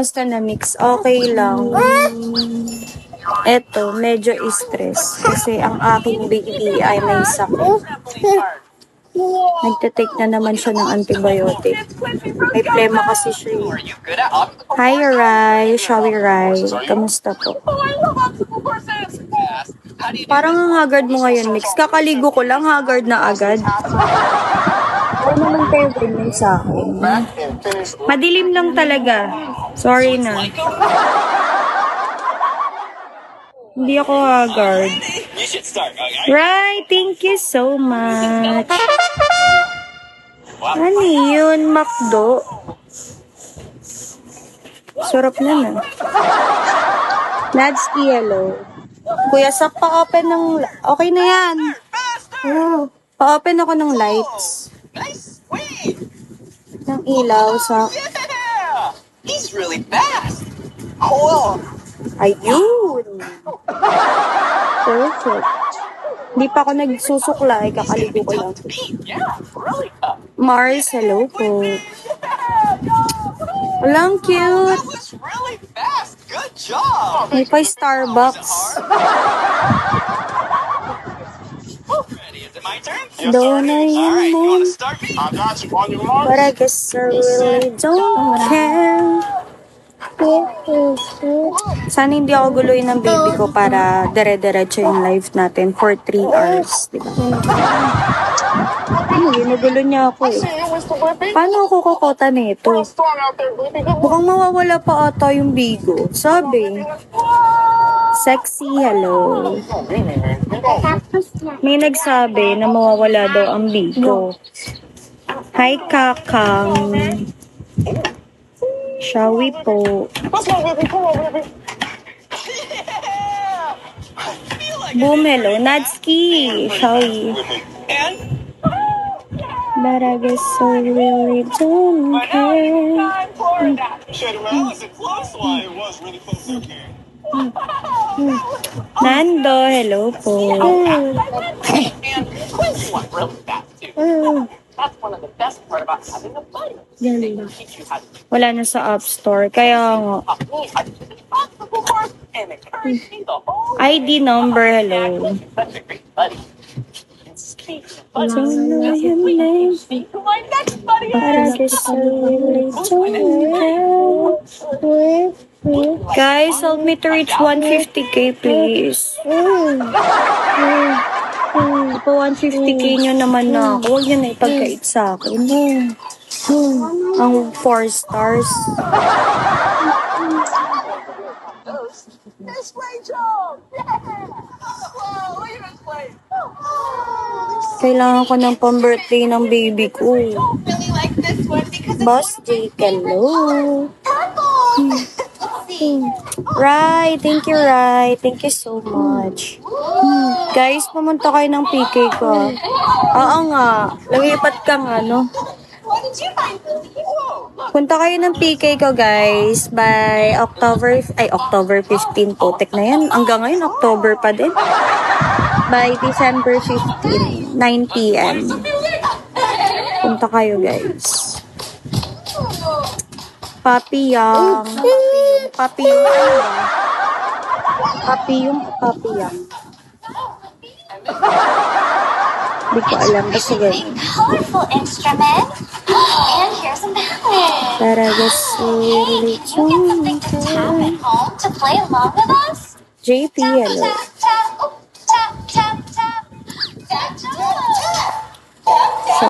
Basta na mix, okay lang. Eto, medyo stress kasi ang aking baby ay may sakit. Nagtatake na naman siya ng antibiotic. May plema kasi siya. Hi, Rai. Shawi Rai. Kamusta po? Parang ang haggard mo ngayon, Mix. Kakaligo ko lang, haggard na agad. Ay naman kayo ganyan sa akin. Madilim lang talaga. Sorry na. Hindi ako haggard. Right, thank you so much. Ano yun, McDo? Sarap na na. Nadsky, hello. Kuya, Sak, pa-open ng... Okay na yan. Oh, pa-open ako ng lights. Ng ilaw, Sak. He's really fast. Oh, Ayun. Perfect. Hindi pa ako nagsusukla, kakaligo ko lang. Mars, hello po. Walang cute. that was really fast. Good job. May pa Starbucks. Ready? Is it my turn? Don't I All right, you want know? to start me? I got you on your mark. But I guess I really don't care. Sana hindi ako guluhin ng baby ko para dire-diretso yung live natin for 3 hours. Diba? Ano, ginugulo niya ako eh. Paano ako kukota nito? Mukhang mawawala pa ata yung bigo. Sabi. Sexy, hello. May nagsabi na mawawala daw ang bigo. Hi, Kakang. Shawi po. Boom, hello. Nadsky. Shawi. And But I guess I really don't care. That was a close one. It was really close. Okay. Nando, hello po. and quiz one really fast too. That's one of the best part about having a buddy. They can teach you how to Wala na sa App Store. Kaya nga. talk me how to do the obstacle course and encourage me the whole ID number, hello. such a great buddy. And speaking of buddies, Don't know your we name. can speak to my next buddy. But I guess I really don't care. Guys, help me to reach 150k, please. Ito, 150k nyo naman na ako. Huwag nyo na ipagkait sa akin. Ang 4 stars. Miss Rachel! Yeah! Whoa, look at this place. Kailangan ko ng pang-birthday ng baby ko. Really like this one because it's Boss Jake, hello. Rai, thank you, Rai. Thank you so much. Guys, pumunta kayo ng PK ko. Oo nga. Lumipat ka nga, no? What did you find, Lily? Whoa, look. Punta kayo ng PK ko, guys, by October 15 po. Tek na yan. Hanggang ngayon, October pa din. By December 15, 9 p.m. Punta kayo, guys. Papi Yang. Papi yung ano ba? Papi yung Hindi ko alam. Basta ganun. Colorful instrument. And here's a mallet. But I guess we really You get something to tap don't at home to play along with us? JP, hello. Tap, tap,